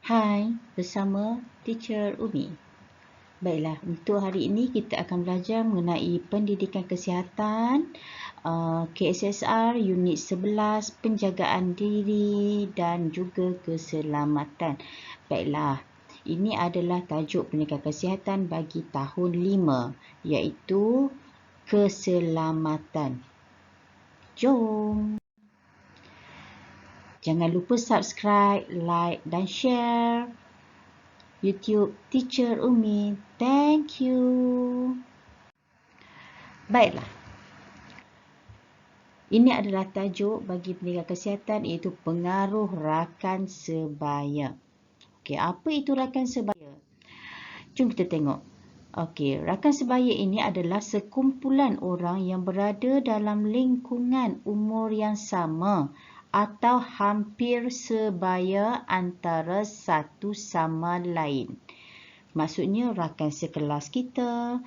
Hai, bersama Teacher Umi. Baiklah, untuk hari ini kita akan belajar mengenai pendidikan kesihatan, KSSR Unit 11, penjagaan diri dan juga keselamatan. Baiklah, ini adalah tajuk pendidikan kesihatan bagi tahun 5, iaitu keselamatan. Jom! Jangan lupa subscribe, like dan share YouTube Teacher Umi. Thank you. Baiklah. Ini adalah tajuk bagi pendidikan kesihatan, iaitu pengaruh rakan sebaya. Okey, apa itu rakan sebaya? Jom kita tengok. Okey, rakan sebaya ini adalah sekumpulan orang yang berada dalam lingkungan umur yang sama atau hampir sebaya antara satu sama lain. Maksudnya rakan sekelas kita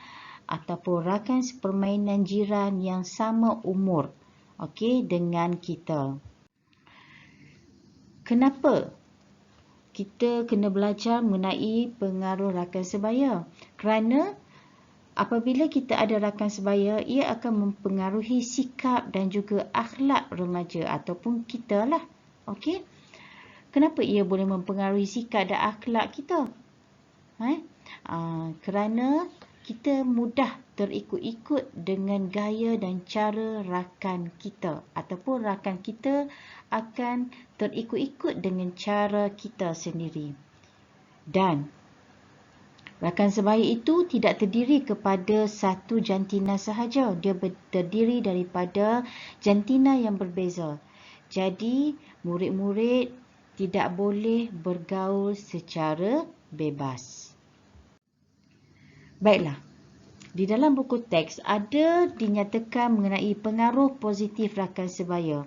ataupun rakan permainan jiran yang sama umur, okey, dengan kita. Kenapa kita kena belajar mengenai pengaruh rakan sebaya? Kerana apabila kita ada rakan sebaya, ia akan mempengaruhi sikap dan juga akhlak remaja ataupun kita lah. Okey? Kenapa ia boleh mempengaruhi sikap dan akhlak kita? Kerana kita mudah terikut-ikut dengan gaya dan cara rakan kita, ataupun rakan kita akan terikut-ikut dengan cara kita sendiri. Dan rakan sebaya itu tidak terdiri kepada satu jantina sahaja. Dia terdiri daripada jantina yang berbeza. Jadi, murid-murid tidak boleh bergaul secara bebas. Baiklah, di dalam buku teks ada dinyatakan mengenai pengaruh positif rakan sebaya.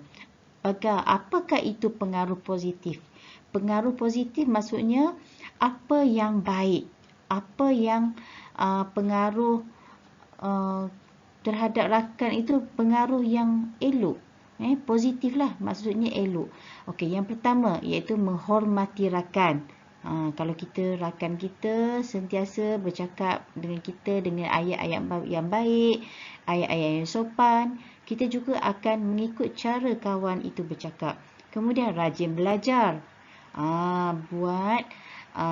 Apakah itu pengaruh positif? Pengaruh positif maksudnya apa yang baik, apa yang pengaruh terhadap rakan itu pengaruh yang elok. Positif lah, maksudnya elok. Okey, yang pertama iaitu menghormati rakan. Kalau rakan kita sentiasa bercakap dengan kita dengan ayat-ayat yang baik, ayat-ayat yang sopan, kita juga akan mengikut cara kawan itu bercakap. Kemudian rajin belajar. Buat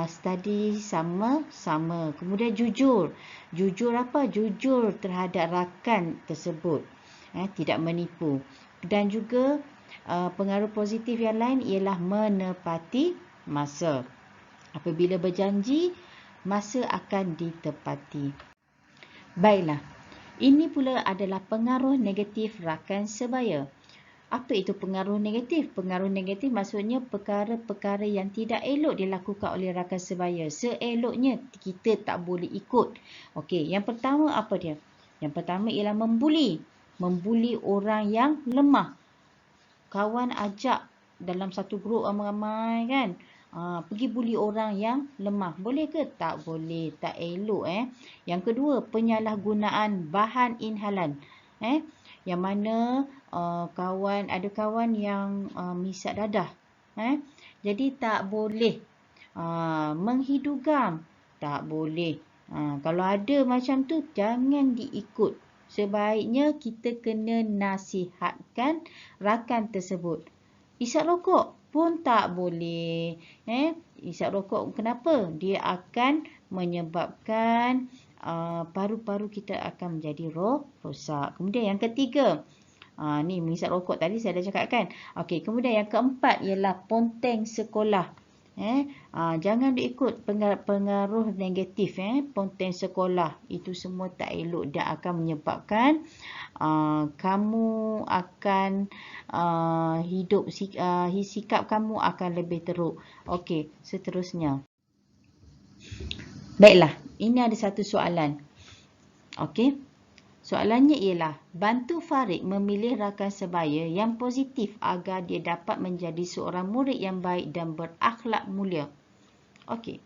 study sama-sama. Kemudian jujur. Jujur apa? Jujur terhadap rakan tersebut. Tidak menipu. Dan juga pengaruh positif yang lain ialah menepati masa. Apabila berjanji, masa akan ditepati. Baiklah, ini pula adalah pengaruh negatif rakan sebaya. Apa itu pengaruh negatif? Pengaruh negatif maksudnya perkara-perkara yang tidak elok dilakukan oleh rakan sebaya. Seeloknya kita tak boleh ikut. Okey, yang pertama apa dia? Yang pertama ialah membuli. Membuli orang yang lemah. Kawan ajak dalam satu grup ramai-ramai kan? Pergi buli orang yang lemah. Boleh ke? Tak boleh. Tak elok. Yang kedua, penyalahgunaan bahan inhalan. Yang mana ada kawan yang misap dadah. Jadi tak boleh. Menghidugam. Tak boleh. Kalau ada macam tu, jangan diikut. Sebaiknya kita kena nasihatkan rakan tersebut. Isap rokok pun tak boleh. Isap rokok kenapa? Dia akan menyebabkan paru-paru kita akan menjadi rosak. Kemudian yang ketiga, ni mengisap rokok tadi saya dah cakap kan. Okey, kemudian yang keempat ialah ponteng sekolah. Jangan diikut pengaruh negatif. Ponteng sekolah itu semua tak elok. Dia akan menyebabkan kamu akan sikap kamu akan lebih teruk. Okey, seterusnya. Baiklah, ini ada satu soalan. Okey. Soalannya ialah, bantu Farid memilih rakan sebaya yang positif agar dia dapat menjadi seorang murid yang baik dan berakhlak mulia. Okey.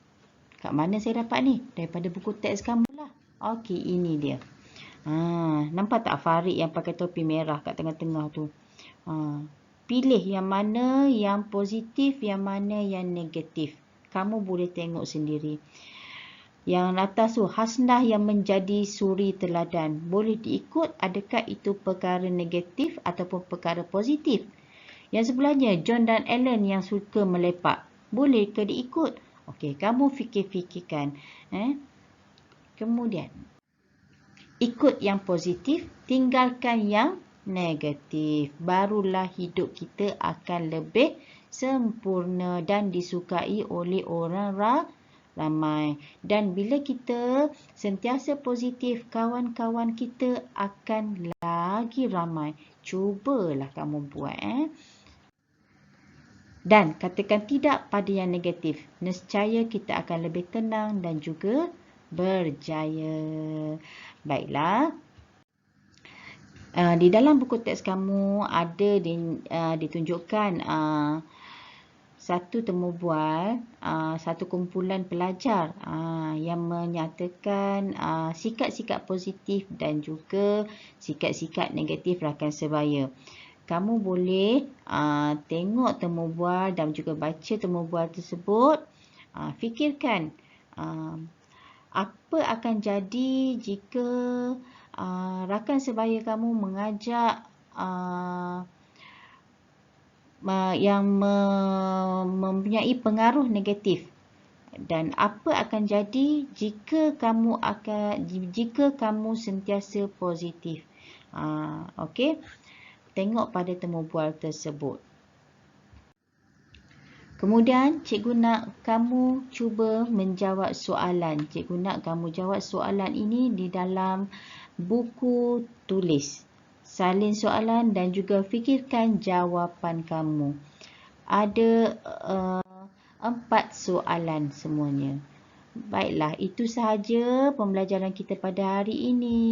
Kat mana saya dapat ni? Daripada buku teks kamu lah. Okey, ini dia. Nampak tak Farid yang pakai topi merah kat tengah-tengah tu? Pilih yang mana yang positif, yang mana yang negatif. kamu boleh tengok sendiri. Yang atas tu, Hasnah yang menjadi suri teladan. Boleh diikut adakah itu perkara negatif ataupun perkara positif. Yang sebelahnya, John dan Ellen yang suka melepak. Boleh ke diikut? Okey, kamu fikir-fikirkan. Kemudian, ikut yang positif, tinggalkan yang negatif. Barulah hidup kita akan lebih sempurna dan disukai oleh orang ramai. Dan bila kita sentiasa positif, kawan-kawan kita akan lagi ramai. Cubalah kamu buat. Dan katakan tidak pada yang negatif. Nescaya kita akan lebih tenang dan juga berjaya. Baiklah. Di dalam buku teks kamu ada ditunjukkan satu temu bual, satu kumpulan pelajar yang menyatakan sikap-sikap positif dan juga sikap-sikap negatif rakan sebaya. Kamu boleh tengok temu bual dan juga baca temu bual tersebut. Fikirkan apa akan jadi jika rakan sebaya kamu mengajak yang mempunyai pengaruh negatif, dan apa akan jadi jika kamu sentiasa positif. Okey, tengok pada temu bual tersebut. Kemudian, cikgu nak kamu cuba menjawab soalan. Cikgu nak kamu jawab soalan ini di dalam buku tulis. Salin soalan dan juga fikirkan jawapan kamu. Ada 4 soalan semuanya. Baiklah, itu sahaja pembelajaran kita pada hari ini.